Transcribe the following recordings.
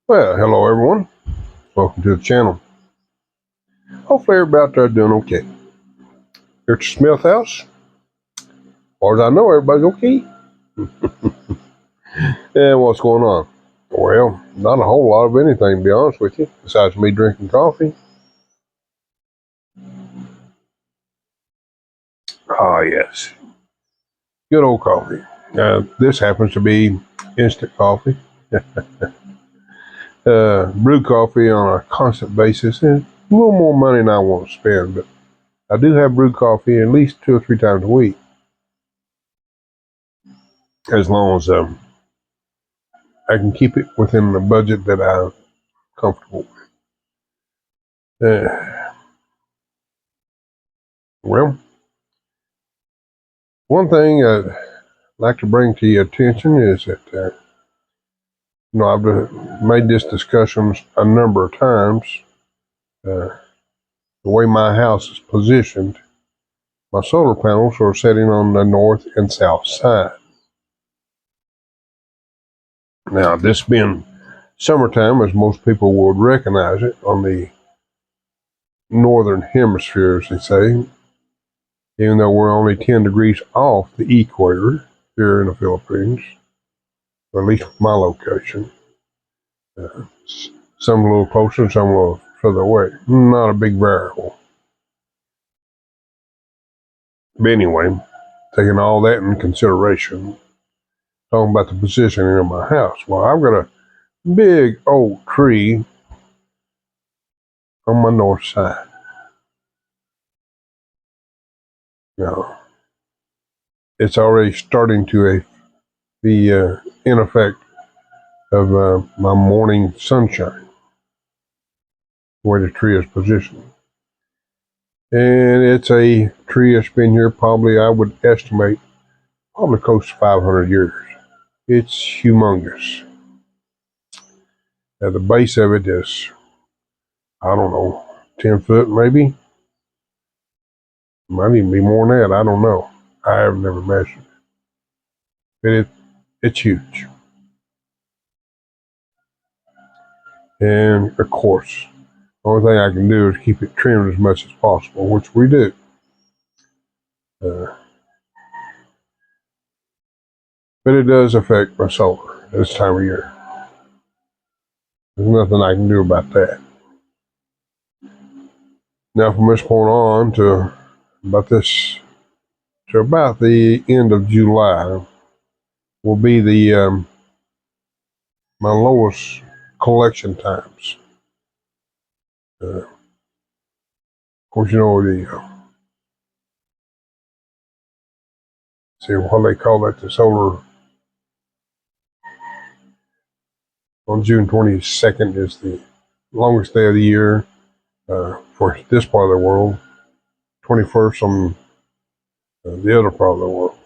Well, hello everyone. Welcome to the channel. Hopefully everybody out there doing okay. Here at the Smith house. As far as I know, everybody's okay. And what's going on? Well, not a whole lot of anything, to be honest with you, besides me drinking coffee. Ah, yes. Good old coffee. This happens to be instant coffee. Brew coffee on a constant basis. And a little more money than I want to spend, but I do have brewed coffee at least 2 or 3 times a week. As long as I can keep it within the budget that I'm comfortable with. Well, one thing I'd like to bring to your attention is that, I've made this discussion a number of times. The way my house is positioned, my solar panels are sitting on the north and south side. Now, this being summertime, as most people would recognize it, on the northern hemisphere, as they say, even though we're only 10 degrees off the equator here in the Philippines, or at least my location. Some a little closer, some a little further away. Not a big variable. But anyway, taking all that in consideration, talking about the positioning of my house. Well, I've got a big oak tree on my north side. Now, it's already starting to be in effect of my morning sunshine, where the tree is positioned. And it's a tree that's been here probably, I would estimate, probably close to 500 years. It's humongous. At the base of it is, I don't know, 10 foot maybe. Might even be more than that, I don't know. I have never measured it. But it's huge. And of course, the only thing I can do is keep it trimmed as much as possible, which we do. But it does affect my solar this time of year. There's nothing I can do about that. Now, from this point on to about the end of July will be the my lowest collection times. Of course, see what they call that, the solar on June 22nd is the longest day of the year for this part of the world. 21st on the other part of the world.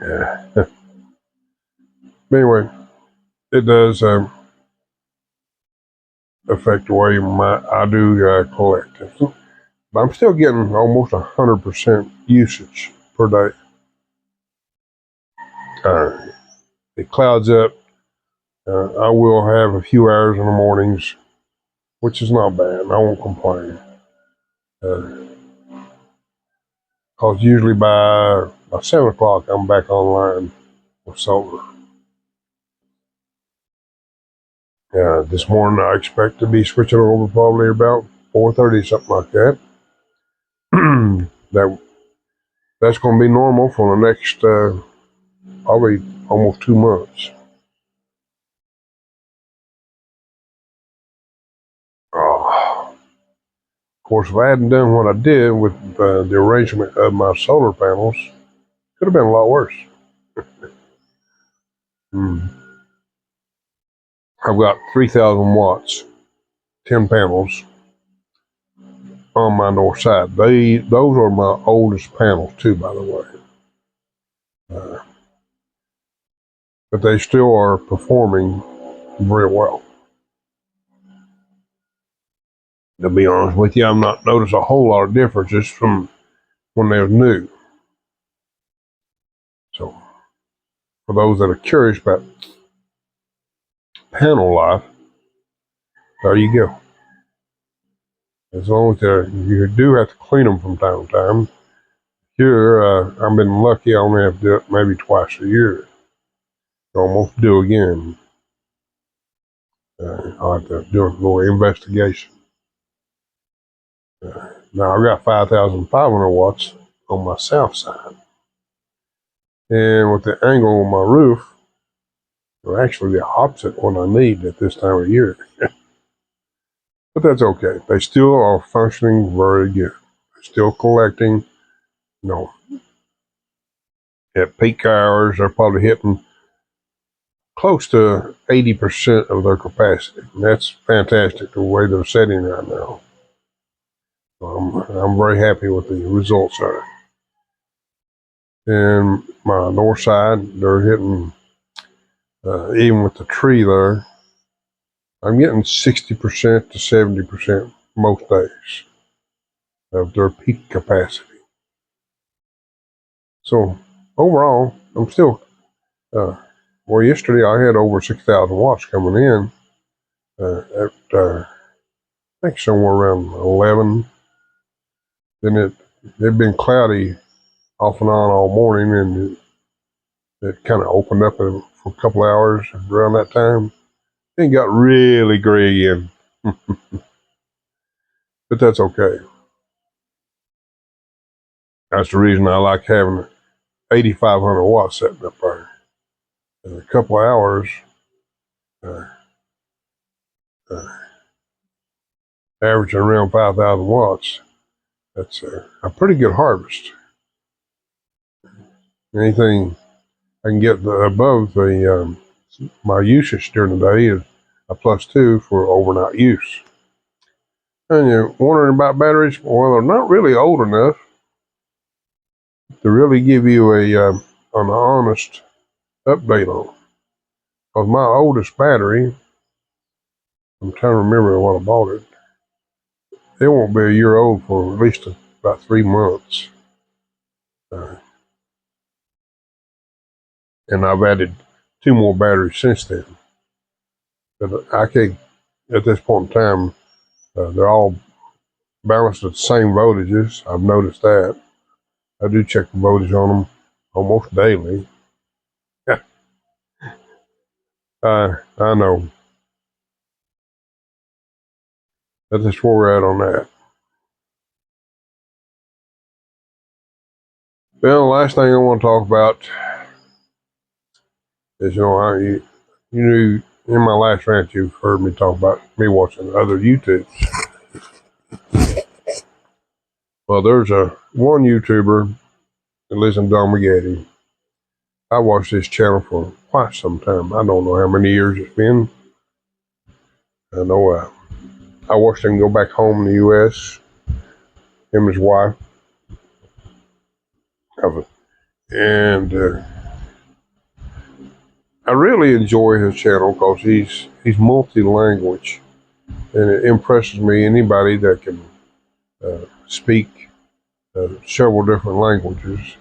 Yeah. But anyway, it does affect the way I do collect. But I'm still getting almost 100% usage per day. It clouds up. I will have a few hours in the mornings, which is not bad. I won't complain. Because usually by 7 o'clock, I'm back online with solar. This morning, I expect to be switching over probably about 4:30, something like that. That's going to be normal for the next probably almost 2 months. Of course, if I hadn't done what I did with the arrangement of my solar panels, it could have been a lot worse. I've got 3,000 watts, 10 panels on my north side. Those are my oldest panels too, by the way. But they still are performing very well. To be honest with you, I've not noticed a whole lot of differences from when they were new. So, for those that are curious about panel life, there you go. As long as you do have to clean them from time to time. Here, I've been lucky. I only have to do it maybe twice a year. Almost do again. I'll have to do a little investigation. Now I've got 5,500 watts on my south side. And with the angle on my roof, they're actually the opposite one I need at this time of year. But that's okay. They still are functioning very good. They're still collecting. At peak hours, they're probably hitting close to 80% of their capacity. And that's fantastic the way they're setting right now. I'm very happy with the results there. And my north side, they're hitting, even with the tree there, I'm getting 60% to 70% most days of their peak capacity. So overall, I'm still, yesterday I had over 6,000 watts coming in at, I think somewhere around 11. Then it'd been cloudy off and on all morning, and it kind of opened up for a couple hours around that time. It got really gray again. But that's okay. That's the reason I like having 8,500 watts sitting up there. In a couple of hours, uh, uh, averaging around 5,000 watts, that's a pretty good harvest. Anything I can get above my usage during the day is a +2 for overnight use. And you're wondering about batteries? Well, they're not really old enough to really give you an honest update on them. Because my oldest battery, I'm trying to remember when I bought it, it won't be a year old for at least about 3 months. And I've added 2 more batteries since then. But I can't, at this point in time, they're all balanced at the same voltages. I've noticed that. I do check the voltage on them almost daily. I know. That's just where we're at on that. Well, the last thing I want to talk about is, you knew in my last rant you've heard me talk about me watching other YouTubes. Well, there's one YouTuber that lives in Domagati. I watched this channel for quite some time. I don't know how many years it's been. I know I watched him go back home in the U.S., him and his wife. And I really enjoy his channel because he's multi-language, and it impresses me. Anybody that can speak several different languages,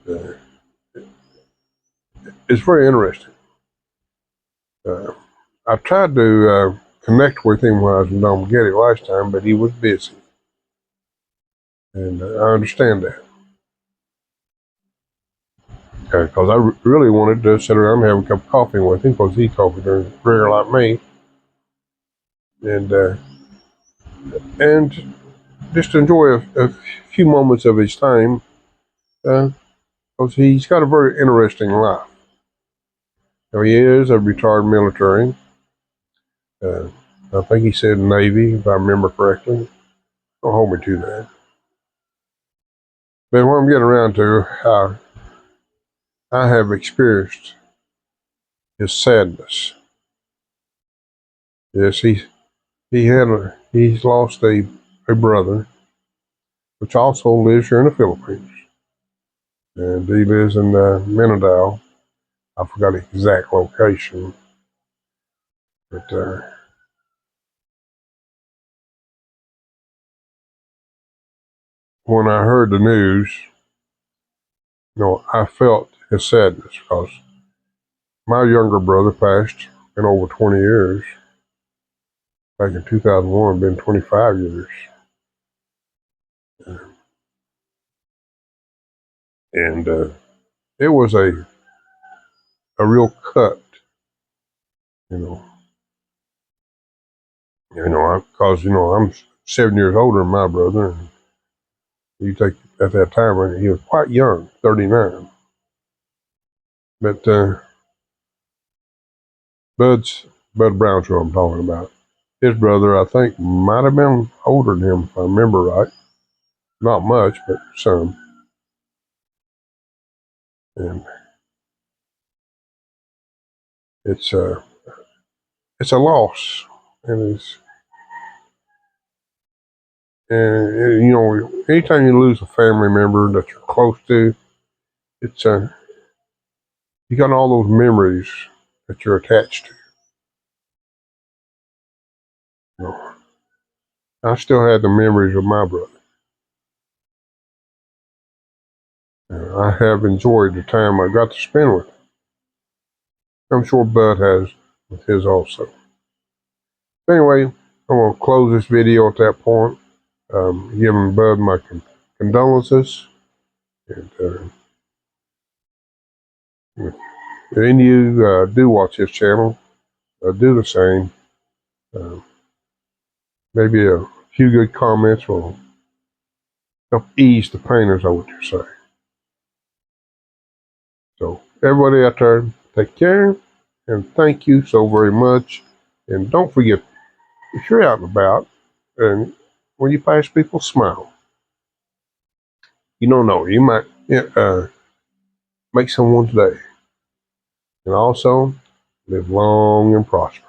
uh, it's very interesting. I tried to connect with him when I was in Domagati last time, but he was busy, and I understand that. Because I really wanted to sit around and have a cup of coffee with him, because he's coffee drinker like me, and just enjoy a few moments of his time, because he's got a very interesting life. Now, he is a retired military. I think he said Navy, if I remember correctly. Don't hold me to that. But what I'm getting around to, I have experienced his sadness. Yes, he's lost a brother, which also lives here in the Philippines, and he lives in Mindanao. I forgot the exact location, but when I heard the news, I felt his sadness, because my younger brother passed in over 20 years. Back in 2001, been 25 years. And it was a real cut, you know. Because I'm 7 years older than my brother, and you take at that time he was quite young, 39. But Bud Brown's who I'm talking about. His brother, I think, might have been older than him, if I remember right. Not much, but some. And it's a loss, and anytime you lose a family member that you're close to, it's you got all those memories that you're attached to. I still had the memories of my brother. I have enjoyed the time I got to spend with him. I'm sure Bud has with his also. Anyway, I'm going to close this video at that point, giving Bud my condolences. And if any of you do watch this channel, do the same. Maybe a few good comments will help ease the pain, as I would say. So, everybody out there, take care, and thank you so very much. And don't forget, if you're out and about, and when you pass people, smile. You don't know, you might make someone's day. And also, live long and prosper.